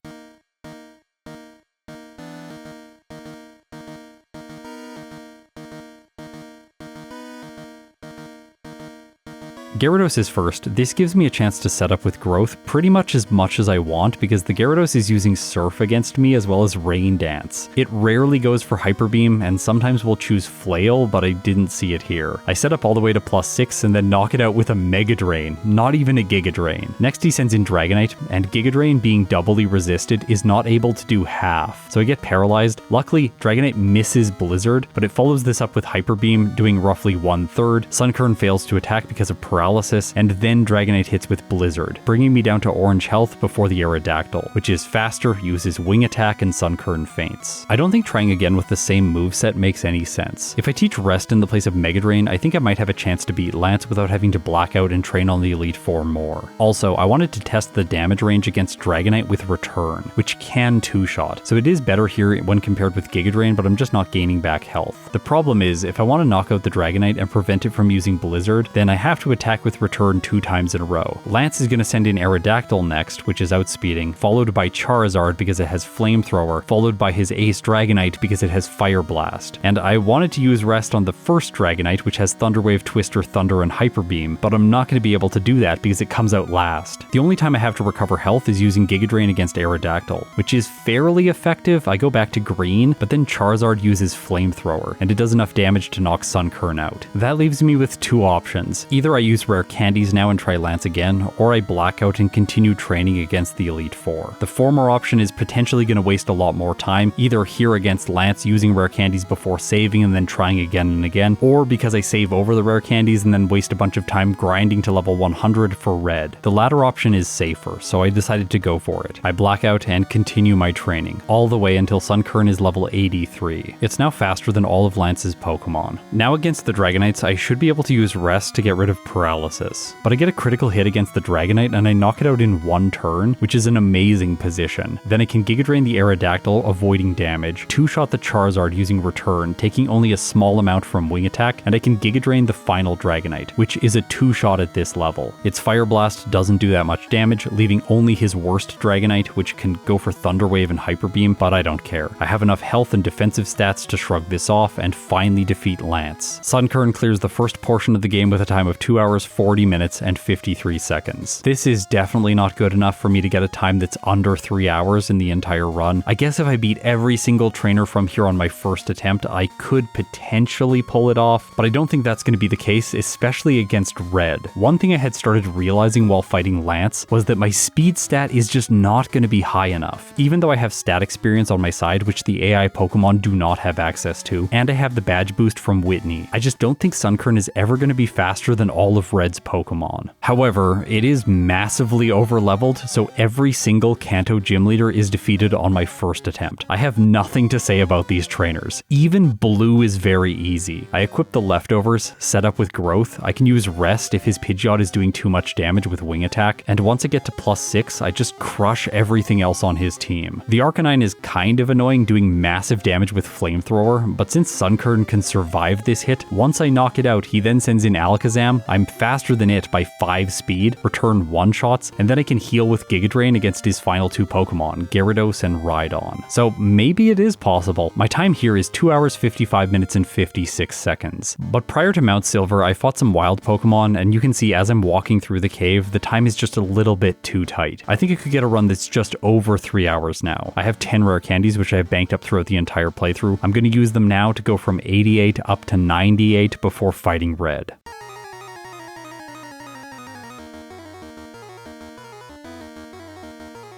Gyarados is first. This gives me a chance to set up with growth pretty much as I want, because the Gyarados is using Surf against me as well as Rain Dance. It rarely goes for Hyper Beam, and sometimes will choose Flail, but I didn't see it here. I set up all the way to +6 and then knock it out with a Mega Drain, not even a Giga Drain. Next he sends in Dragonite, and Giga Drain, being doubly resisted, is not able to do half, so I get paralyzed. Luckily, Dragonite misses Blizzard, but it follows this up with Hyper Beam, doing roughly 1/3. Sunkern fails to attack because of paralysis, paralysis, and then Dragonite hits with Blizzard, bringing me down to orange health before the Aerodactyl, which is faster, uses Wing Attack, and Sunkern faints. I don't think trying again with the same moveset makes any sense. If I teach Rest in the place of Mega Drain, I think I might have a chance to beat Lance without having to black out and train on the Elite Four more. Also, I wanted to test the damage range against Dragonite with Return, which can two-shot, so it is better here when compared with Giga Drain, but I'm just not gaining back health. The problem is, if I want to knock out the Dragonite and prevent it from using Blizzard, then I have to attack with Return 2 times in a row. Lance is going to send in Aerodactyl next, which is outspeeding, followed by Charizard because it has Flamethrower, followed by his Ace Dragonite because it has Fire Blast. And I wanted to use Rest on the first Dragonite, which has Thunder Wave, Twister, Thunder, and Hyper Beam, but I'm not going to be able to do that because it comes out last. The only time I have to recover health is using Giga Drain against Aerodactyl, which is fairly effective. I go back to green, but then Charizard uses Flamethrower, and it does enough damage to knock Sunkern out. That leaves me with two options. Either I use Rare Candies now and try Lance again, or I black out and continue training against the Elite Four. The former option is potentially going to waste a lot more time, either here against Lance using Rare Candies before saving and then trying again and again, or because I save over the Rare Candies and then waste a bunch of time grinding to level 100 for Red. The latter option is safer, so I decided to go for it. I black out and continue my training, all the way until Sunkern is level 83. It's now faster than all of Lance's Pokemon. Now against the Dragonites, I should be able to use Rest to get rid of Paralysis, but I get a critical hit against the Dragonite and I knock it out in one turn, which is an amazing position. Then I can Giga Drain the Aerodactyl, avoiding damage, two-shot the Charizard using Return, taking only a small amount from Wing Attack, and I can Giga Drain the final Dragonite, which is a two-shot at this level. Its Fire Blast doesn't do that much damage, leaving only his worst Dragonite, which can go for Thunder Wave and Hyper Beam, but I don't care. I have enough health and defensive stats to shrug this off and finally defeat Lance. Sunkern clears the first portion of the game with a time of 2 hours, 40 minutes, and 53 seconds. This is definitely not good enough for me to get a time that's under 3 hours in the entire run. I guess if I beat every single trainer from here on my first attempt, I could potentially pull it off, but I don't think that's going to be the case, especially against Red. One thing I had started realizing while fighting Lance was that my speed stat is just not going to be high enough. Even though I have stat experience on my side, which the AI Pokemon do not have access to, and I have the badge boost from Whitney, I just don't think Sunkern is ever going to be faster than all of Red's Pokemon. However, it is massively over-leveled, so every single Kanto gym leader is defeated on my first attempt. I have nothing to say about these trainers. Even Blue is very easy. I equip the leftovers, set up with Growth, I can use Rest if his Pidgeot is doing too much damage with Wing Attack, and once I get to +6, I just crush everything else on his team. The Arcanine is kind of annoying, doing massive damage with Flamethrower, but since Sunkern can survive this hit, once I knock it out, he then sends in Alakazam, I'm faster than it by 5 speed, return one-shots, and then I can heal with Giga Drain against his final two Pokemon, Gyarados and Rhydon. So maybe it is possible. My time here is 2 hours, 55 minutes, and 56 seconds. But prior to Mount Silver, I fought some wild Pokemon, and you can see as I'm walking through the cave, the time is just a little bit too tight. I think I could get a run that's just over 3 hours now. I have 10 rare candies, which I have banked up throughout the entire playthrough. I'm going to use them now to go from 88 up to 98 before fighting Red.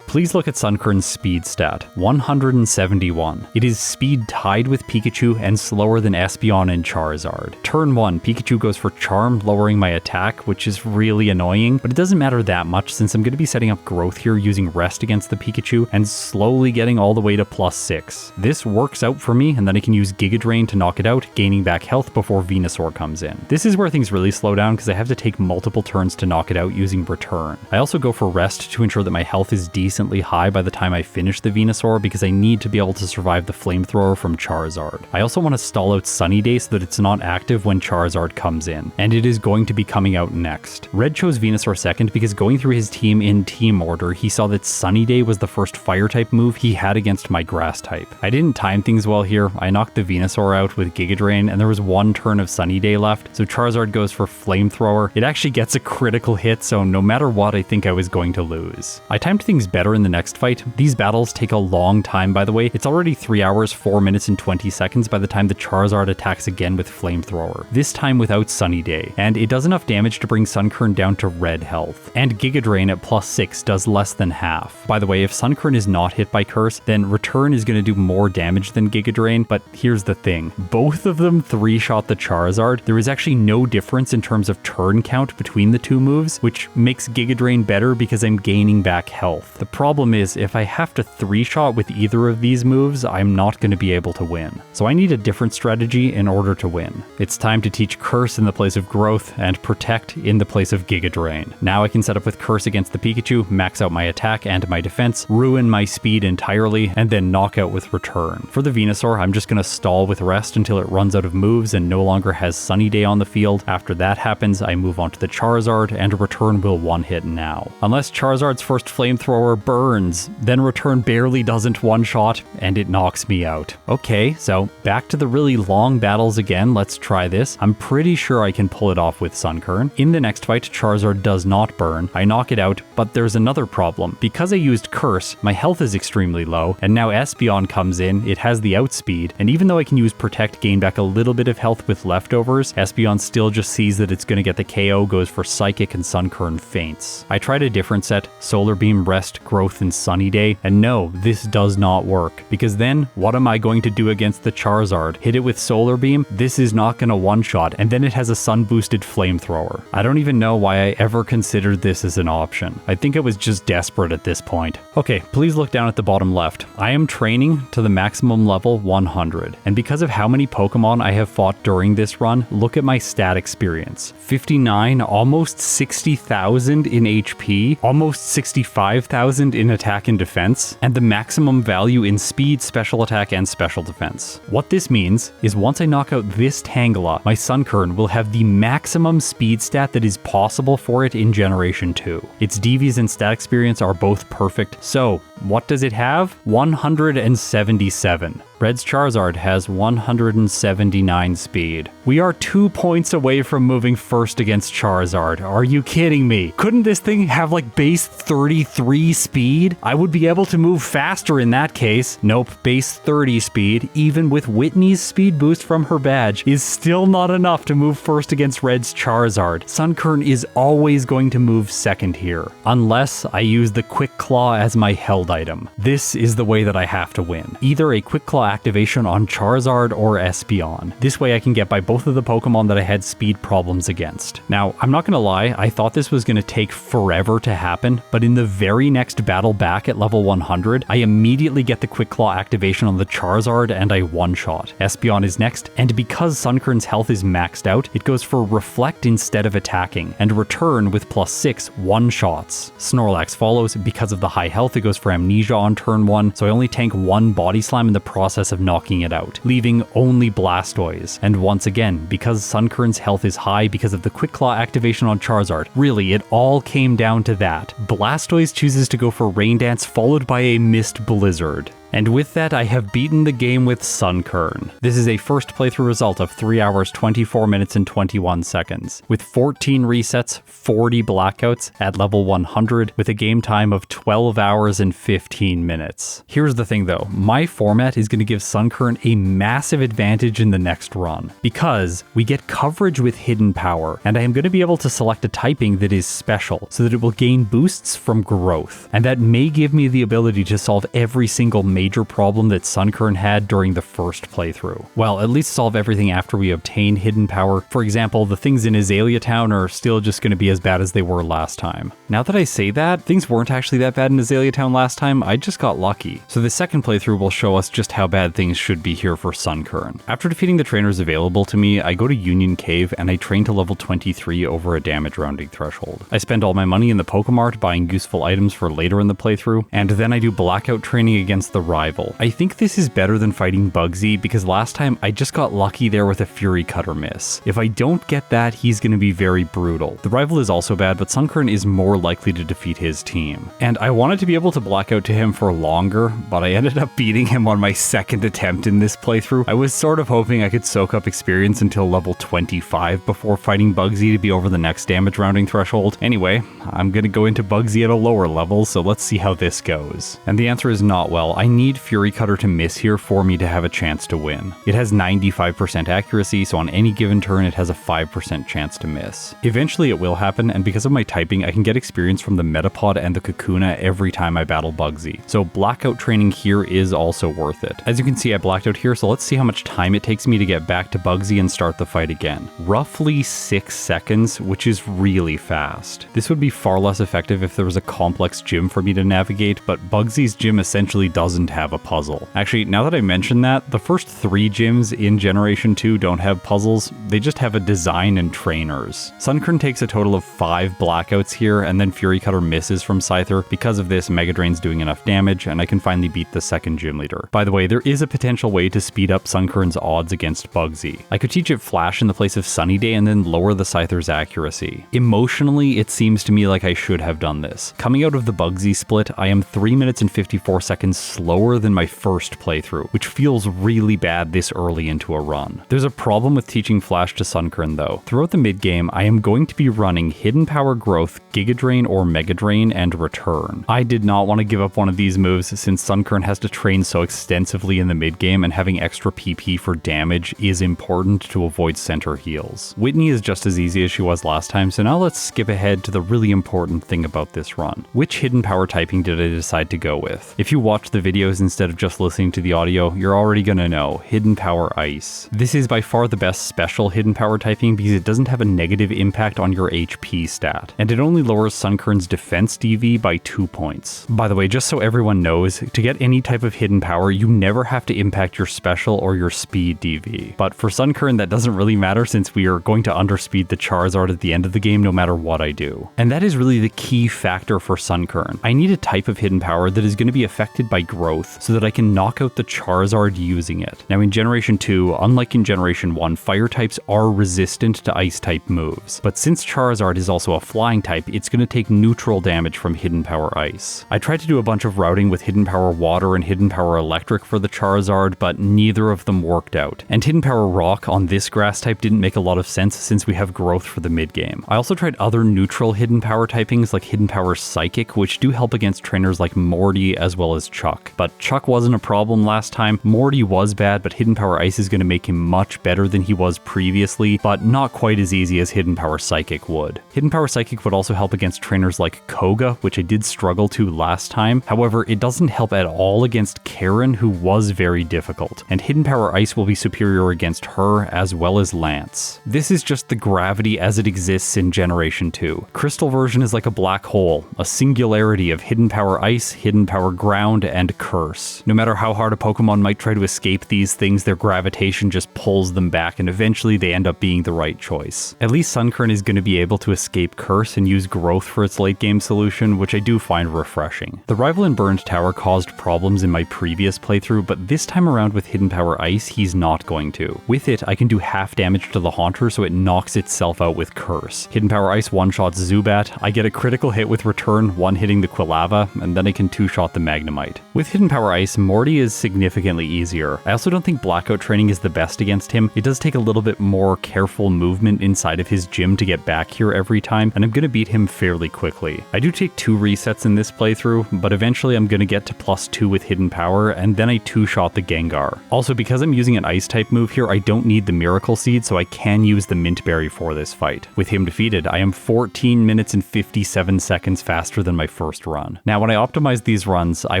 Please look at Sunkern's speed stat, 171. It is speed tied with Pikachu and slower than Espeon and Charizard. Turn 1, Pikachu goes for Charm, lowering my attack, which is really annoying, but it doesn't matter that much since I'm going to be setting up Growth here using Rest against the Pikachu and slowly getting all the way to +6. This works out for me, and then I can use Giga Drain to knock it out, gaining back health before Venusaur comes in. This is where things really slow down because I have to take multiple turns to knock it out using Return. I also go for Rest to ensure that my health is decently high by the time I finish the Venusaur because I need to be able to survive the Flamethrower from Charizard. I also want to stall out Sunny Day so that it's not active when Charizard comes in, and it is going to be coming out next. Red chose Venusaur second because going through his team in team order, he saw that Sunny Day was the first fire type move he had against my grass type. I didn't time things well here. I knocked the Venusaur out with Giga Drain and there was one turn of Sunny Day left, so Charizard goes for Flamethrower. It actually gets a critical hit, so no matter what, I think I was going to lose. I timed things better better in the next fight. These battles take a long time, by the way. It's already 3 hours, 4 minutes, and 20 seconds by the time the Charizard attacks again with Flamethrower, this time without Sunny Day, and it does enough damage to bring Sunkern down to red health. And Giga Drain at +6 does less than half. By the way, if Sunkern is not hit by Curse, then Return is going to do more damage than Giga Drain, but here's the thing. Both of them 3-shot the Charizard. There is actually no difference in terms of turn count between the two moves, which makes Giga Drain better because I'm gaining back health. The problem is, if I have to 3-shot with either of these moves, I'm not going to be able to win. So I need a different strategy in order to win. It's time to teach Curse in the place of Growth and Protect in the place of Giga Drain. Now I can set up with Curse against the Pikachu, max out my attack and my defense, ruin my speed entirely, and then knock out with Return. For the Venusaur, I'm just going to stall with Rest until it runs out of moves and no longer has Sunny Day on the field. After that happens, I move on to the Charizard, and Return will one-hit now. Unless Charizard's first Flamethrower burns, then Return barely doesn't one-shot, and it knocks me out. Okay, so back to the really long battles again. Let's try this. I'm pretty sure I can pull it off with Sunkern. In the next fight, Charizard does not burn. I knock it out, but there's another problem. Because I used Curse, my health is extremely low, and now Espeon comes in, it has the outspeed, and even though I can use Protect, gain back a little bit of health with leftovers, Espeon still just sees that it's going to get the KO, goes for Psychic, and Sunkern faints. I tried a different set, Solar Beam, Rest, Growth, and Sunny Day, and no, this does not work, because then what am I going to do against the Charizard? Hit it with Solar Beam? This is not going to one-shot, and then it has a sun-boosted Flamethrower. I don't even know why I ever considered this as an option. I think I was just desperate at this point. Okay, please look down at the bottom left. I am training to the maximum level 100, and because of how many Pokemon I have fought during this run, look at my stat experience. 59, almost 60,000 in HP, almost 65,000 in attack and defense, and the maximum value in speed, special attack, and special defense. What this means is once I knock out this Tangela, my Sunkern will have the maximum speed stat that is possible for it in Generation 2. Its DVs and stat experience are both perfect, so what does it have? 177. Red's Charizard has 179 speed. We are 2 points away from moving first against Charizard. Are you kidding me? Couldn't this thing have like base 33 speed? I would be able to move faster in that case. Nope, base 30 speed, even with Whitney's speed boost from her badge, is still not enough to move first against Red's Charizard. Sunkern is always going to move second here, unless I use the Quick Claw as my held item. This is the way that I have to win. Either a Quick Claw activation on Charizard or Espeon. This way I can get by both of the Pokemon that I had speed problems against. Now, I'm not gonna lie, I thought this was gonna take forever to happen, but in the very next battle back at level 100, I immediately get the Quick Claw activation on the Charizard and I one-shot. Espeon is next, and because Sunkern's health is maxed out, it goes for Reflect instead of attacking, and Return with +6 one-shots. Snorlax follows. Because of the high health, it goes for Amnesia on turn 1, so I only tank one Body Slam in the process of knocking it out, leaving only Blastoise. And once again, because Sunkern's health is high because of the Quick Claw activation on Charizard, really it all came down to that. Blastoise chooses to go for Rain Dance followed by a Mist Blizzard. And with that, I have beaten the game with Sunkern. This is a first playthrough result of 3 hours, 24 minutes, and 21 seconds, with 14 resets, 40 blackouts at level 100, with a game time of 12 hours and 15 minutes. Here's the thing though, my format is going to give Sunkern a massive advantage in the next run, because we get coverage with Hidden Power, and I am going to be able to select a typing that is special, so that it will gain boosts from growth, and that may give me the ability to solve every single major problem that Sunkern had during the first playthrough. Well, at least solve everything after we obtain Hidden Power. For example, the things in Azalea Town are still just going to be as bad as they were last time. Now that I say that, things weren't actually that bad in Azalea Town last time, I just got lucky. So the second playthrough will show us just how bad things should be here for Sunkern. After defeating the trainers available to me, I go to Union Cave and I train to level 23 over a damage rounding threshold. I spend all my money in the Pokemart buying useful items for later in the playthrough, and then I do blackout training against the rival. I think this is better than fighting Bugsy because last time I just got lucky there with a Fury Cutter miss. If I don't get that, he's going to be very brutal. The rival is also bad, but Sunkern is more likely to defeat his team. And I wanted to be able to black out to him for longer, but I ended up beating him on my second attempt in this playthrough. I was sort of hoping I could soak up experience until level 25 before fighting Bugsy to be over the next damage rounding threshold. Anyway, I'm going to go into Bugsy at a lower level, so let's see how this goes. And the answer is not well. I need Fury Cutter to miss here for me to have a chance to win. It has 95% accuracy, so on any given turn it has a 5% chance to miss. Eventually it will happen, and because of my typing I can get experience from the Metapod and the Kakuna every time I battle Bugsy. So blackout training here is also worth it. As you can see, I blacked out here, so let's see how much time it takes me to get back to Bugsy and start the fight again. Roughly 6 seconds, which is really fast. This would be far less effective if there was a complex gym for me to navigate, but Bugsy's gym essentially doesn't have a puzzle. Actually, now that I mention that, the first 3 gyms in Generation 2 don't have puzzles, they just have a design and trainers. Sunkern takes a total of 5 blackouts here, and then Fury Cutter misses from Scyther. Because of this, Mega Drain's doing enough damage, and I can finally beat the second gym leader. By the way, there is a potential way to speed up Sunkern's odds against Bugsy. I could teach it Flash in the place of Sunny Day and then lower the Scyther's accuracy. Emotionally, it seems to me like I should have done this. Coming out of the Bugsy split, I am 3 minutes and 54 seconds slower than my first playthrough, which feels really bad this early into a run. There's a problem with teaching Flash to Sunkern though. Throughout the mid-game, I am going to be running Hidden Power Growth, Giga Drain or Mega Drain, and Return. I did not want to give up one of these moves since Sunkern has to train so extensively in the mid-game, and having extra PP for damage is important to avoid center heals. Whitney is just as easy as she was last time, so now let's skip ahead to the really important thing about this run. Which hidden power typing did I decide to go with? If you watch the videos instead of just listening to the audio, you're already gonna know. Hidden Power Ice. This is by far the best special hidden power typing because it doesn't have a negative impact on your HP stat, and it only lowers Sunkern's defense DV by 2 points. By the way, just so everyone knows, to get any type of hidden power, you never have to impact your special or your speed DV. But for Sunkern, that doesn't really matter since we are going to underspeed the Charizard at the end of the game no matter what I do. And that is really the key factor for Sunkern. I need a type of hidden power that is going to be affected by growth so that I can knock out the Charizard using it. Now in Generation 2, unlike in Generation 1, fire types are resistant to ice type moves. But since Charizard is also a flying type, it's going to take neutral damage from Hidden Power Ice. I tried to do a bunch of routing with Hidden Power Water and Hidden Power Electric for the Charizard, but neither of them worked out. And Hidden Power Rock on this grass type didn't make a lot of sense since we have growth for the mid game. I also tried other neutral hidden power typings like Hidden Power Psychic, which do help against trainers like Morty as well as Chuck. But Chuck wasn't a problem last time. Morty was bad, but Hidden Power Ice is going to make him much better than he was previously, but not quite as easy as Hidden Power Psychic would. Hidden Power Psychic would also help against trainers like Koga, which I did struggle to last time. However, it doesn't help at all against Karen, who was very difficult, and Hidden Power Ice will be superior against her as well as Lance. This is just the gravity as it exists in Generation 2. Crystal version is like a black hole, a singularity of Hidden Power Ice, Hidden Power Ground, and Curse. No matter how hard a Pokemon might try to escape these things, their gravitation just pulls them back, and eventually they end up being the right choice. At least Sunkern is going to be able to escape Curse and use Growth for its late game solution, which I do find refreshing. The rival in Burned Tower caused problems in my previous playthrough, but this time around with Hidden Power Ice, he's not going to. With it, I can do half damage to the Haunter, so it knocks itself out with Curse. Hidden Power Ice one-shots Zubat, I get a critical hit with Return, one-hitting the Quilava, and then I can two-shot the Magnemite. With Hidden Power Ice, Morty is significantly easier. I also don't think Blackout training is the best against him. It does take a little bit more careful movement inside of his gym to get back here every time, and I'm gonna beat him fairly quickly. I do take 2 resets in this playthrough, but eventually I'm gonna get to +2 with Hidden Power, and then I two-shot the Gengar. Also, because I'm using an Ice-type move here, I don't need the Miracle Seed, so I can use the Mint Berry for this fight. With him defeated, I am 14 minutes and 57 seconds faster than my first run. Now, when I optimize these runs, I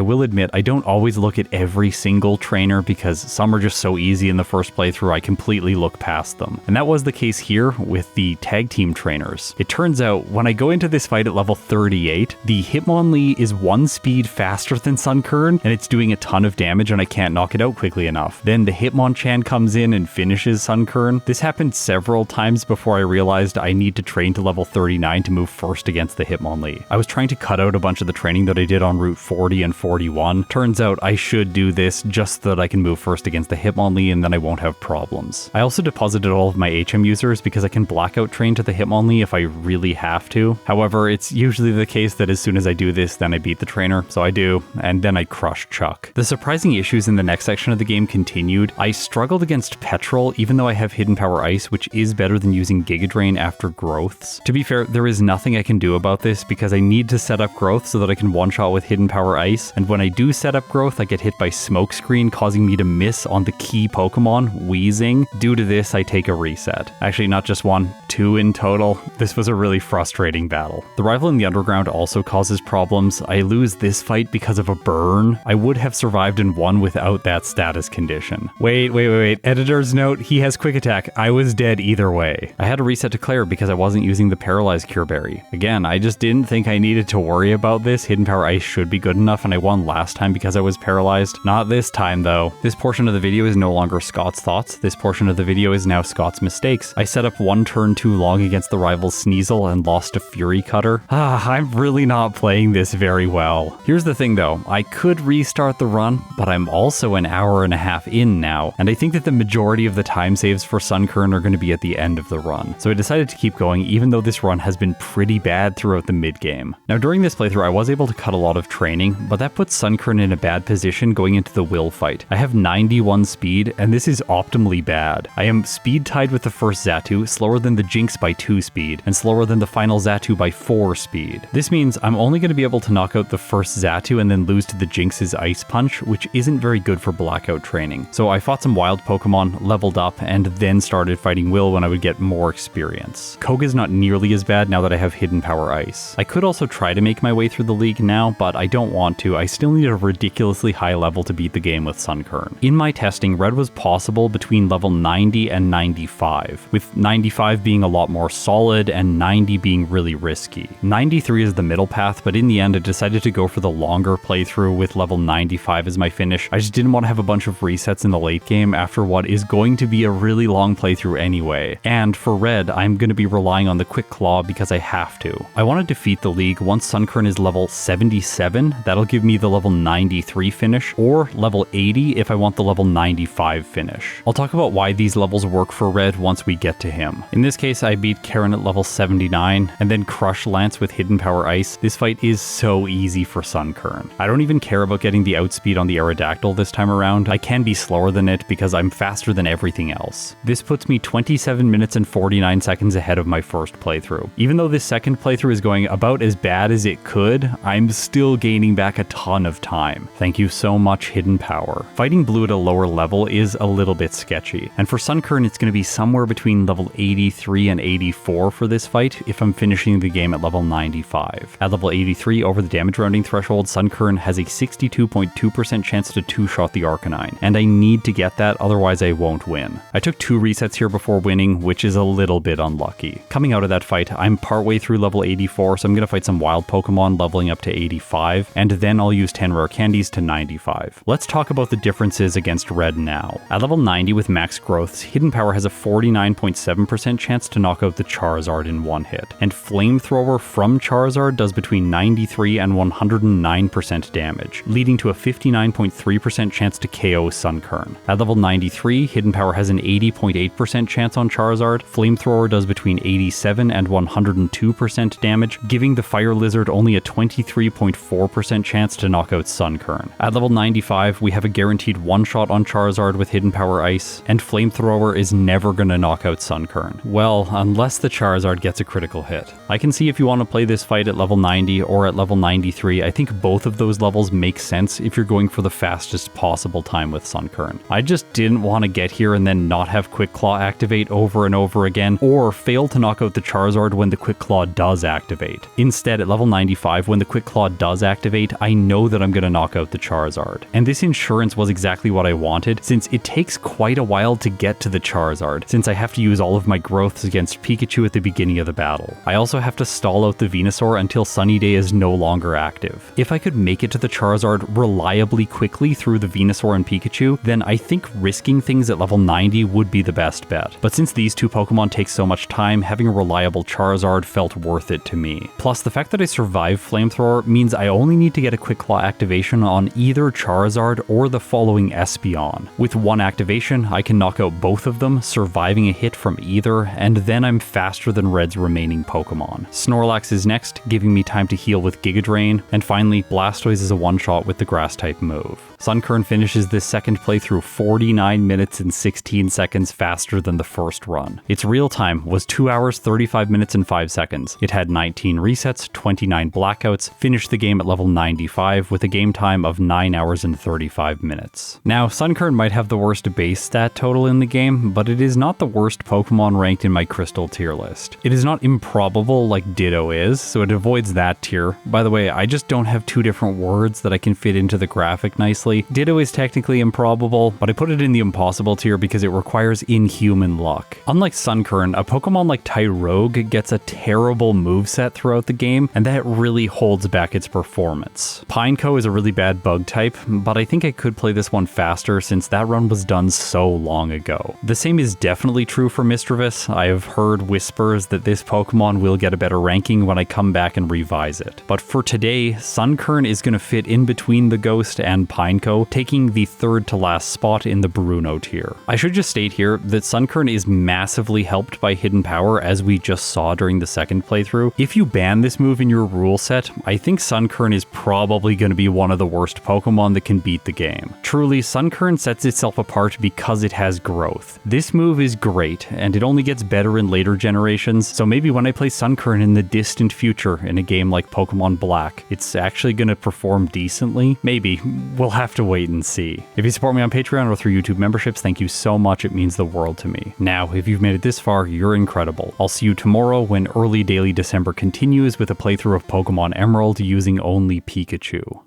will admit I don't always look at every single trainer because some are just so easy in the first playthrough I completely look past them. And that was the case here with the tag team trainers. It turns out, when I go into this fight at level 38, the Hitmonlee is 1 speed faster than Sunkern, and it's doing a ton of damage and I can't knock it out quickly enough. Then the Hitmonchan comes in and finishes Sunkern. This happened several times before I realized I need to train to level 39 to move first against the Hitmonlee. I was trying to cut out a bunch of the training that I did on Route 40 and 41, Turns out I should do this just so that I can move first against the Hitmonlee and then I won't have problems. I also deposited all of my HM users because I can blackout train to the Hitmonlee if I really have to. However, it's usually the case that as soon as I do this, then I beat the trainer, so I do, and then I crush Chuck. The surprising issues in the next section of the game continued. I struggled against Petrol, even though I have Hidden Power Ice, which is better than using Giga Drain after growths. To be fair, there is nothing I can do about this because I need to set up growth so that I can one-shot with Hidden Power Ice, and when I do set up growth, I get hit by Smokescreen, causing me to miss on the key Pokemon, Wheezing. Due to this, I take a reset. Actually, not just one, 2 in total. This was a really frustrating battle. The rival in the underground also causes problems. I lose this fight because of a burn. I would have survived and won without that status condition. Wait. Editor's note, he has quick attack. I was dead either way. I had to reset to Claire because I wasn't using the Paralyzed Cure Berry. Again, I just didn't think I needed to worry about this. Hidden Power Ice should be good enough, and I won last time because I was paralyzed. Not this time though. This portion of the video is no longer Scott's thoughts. This portion of the video is now Scott's mistakes. I set up one turn too long against the rival Sneasel and lost to Fury Cutter. I'm really not playing this very well. Here's the thing though, I could restart the run, but I'm also an hour and a half in now, and I think that the majority of the time saves for Sunkern are going to be at the end of the run. So I decided to keep going even though this run has been pretty bad throughout the mid-game. Now during this playthrough I was able to cut a lot of training, but that puts Sunkern in a bad position going into the Will fight. I have 91 speed, and this is optimally bad. I am speed tied with the first Xatu, slower than the Jinx by 2 speed, and slower than the final Xatu by 4 speed. This means I'm only going to be able to knock out the first Xatu and then lose to the Jinx's Ice Punch, which isn't very good for blackout training. So I fought some wild Pokemon, leveled up, and then started fighting Will when I would get more experience. Koga's not nearly as bad now that I have Hidden Power Ice. I could also try to make my way through the league now, but I don't want to. I still need a ridiculously high level to beat the game with Sunkern. In my testing, Red was possible between level 90 and 95, with 95 being a lot more solid and 90 being really risky. 93 is the middle path, but in the end I decided to go for the longer playthrough with level 95 as my finish. I just didn't want to have a bunch of resets in the late game after what is going to be a really long playthrough anyway. And for Red, I'm going to be relying on the Quick Claw because I have to. I want to defeat the league once Sunkern is level 77, that'll give me the level 93 finish, or level 80 if I want the level 95 finish. I'll talk about why these levels work for Red once we get to him. In this case, I beat Karen at level 79, and then crush Lance with Hidden Power Ice. This fight is so easy for Sunkern. I don't even care about getting the outspeed on the Aerodactyl this time around. I can be slower than it because I'm faster than everything else. This puts me 27 minutes and 49 seconds ahead of my first playthrough. Even though this second playthrough is going about as bad as it could, I'm still gaining back a ton of time. Thank you so much, Hidden Power. Fighting Blue at a lower level is a little bit sketchy, and for Sunkern it's going to be somewhere between level 83 and 84 for this fight if I'm finishing the game at level 95. At level 83, over the damage rounding threshold, Sunkern has a 62.2% chance to two-shot the Arcanine, and I need to get that, otherwise I won't win. I took 2 resets here before winning, which is a little bit unlucky. Coming out of that fight, I'm partway through level 84, so I'm going to fight some wild Pokemon leveling up to 85, and then I'll use 10 rare candies to 95. Let's talk about the differences against Red now. At level 90 with max growths, Hidden Power has a 49.7% chance to knock out the Charizard in one hit, and Flamethrower from Charizard does between 93 and 109% damage, leading to a 59.3% chance to KO Sunkern. At level 93, Hidden Power has an 80.8% chance on Charizard, Flamethrower does between 87 and 102% damage, giving the Fire Lizard only a 23.4% chance to knock out Sunkern. At level 95, we have a guaranteed one-shot on Charizard with Hidden Power Ice, and Flamethrower is never gonna knock out Sunkern. Well, unless the Charizard gets a critical hit. I can see if you want to play this fight at level 90 or at level 93, I think both of those levels make sense if you're going for the fastest possible time with Sunkern. I just didn't want to get here and then not have Quick Claw activate over and over again, or fail to knock out the Charizard when the Quick Claw does activate. Instead, at level 95, when the Quick Claw does activate, I know that I'm going to knock out the Charizard. And this insurance was exactly what I wanted, since it takes quite a while to get to the Charizard, since I have to use all of my growths against Pikachu at the beginning of the battle. I also have to stall out the Venusaur until Sunny Day is no longer active. If I could make it to the Charizard reliably quickly through the Venusaur and Pikachu, then I think risking things at level 90 would be the best bet. But since these two Pokemon take so much time, having a reliable Charizard felt worth it to me. Plus, the fact that I survived Flamethrower means I only need to get a Quick Claw activation on either Charizard or the following Espeon. With one activation, I can knock out both of them, surviving a hit from either, and then I'm faster than Red's remaining Pokemon. Snorlax is next, giving me time to heal with Giga Drain, and finally, Blastoise is a one-shot with the Grass-type move. Sunkern finishes this second playthrough 49 minutes and 16 seconds faster than the first run. Its real time was 2 hours, 35 minutes and 5 seconds. It had 19 resets, 29 blackouts, finished the game at level 95 with a game time of 9 hours and 35 minutes. Now, Sunkern might have the worst base stat total in the game, but it is not the worst Pokemon ranked in my Crystal tier list. It is not improbable like Ditto is, so it avoids that tier. By the way, I just don't have two different words that I can fit into the graphic nicely. Ditto is technically improbable, but I put it in the impossible tier because it requires inhuman luck. Unlike Sunkern, a Pokemon like Tyrogue gets a terrible moveset throughout the game, and that really holds back its performance. Pineco is a really bad bug type, but I think I could play this one faster since that run was done so long ago. The same is definitely true for Misdreavus. I have heard whispers that this Pokemon will get a better ranking when I come back and revise it. But for today, Sunkern is going to fit in between the Ghost and Pineco, taking the third to last spot in the Bruno tier. I should just state here that Sunkern is massively helped by Hidden Power, as we just saw during the second playthrough. If you ban this move in your rule set, I think Sunkern is probably going to be one of the worst Pokemon that can beat the game. Truly, Sunkern sets itself apart because it has growth. This move is great, and it only gets better in later generations, so maybe when I play Sunkern in the distant future in a game like Pokemon Black, it's actually going to perform decently. Maybe. We'll have to wait and see. If you support me on Patreon or through YouTube memberships, thank you so much. It means the world to me. Now, if you've made it this far, you're incredible. I'll see you tomorrow when early daily December continues with a playthrough of Pokemon Emerald using only Pikachu.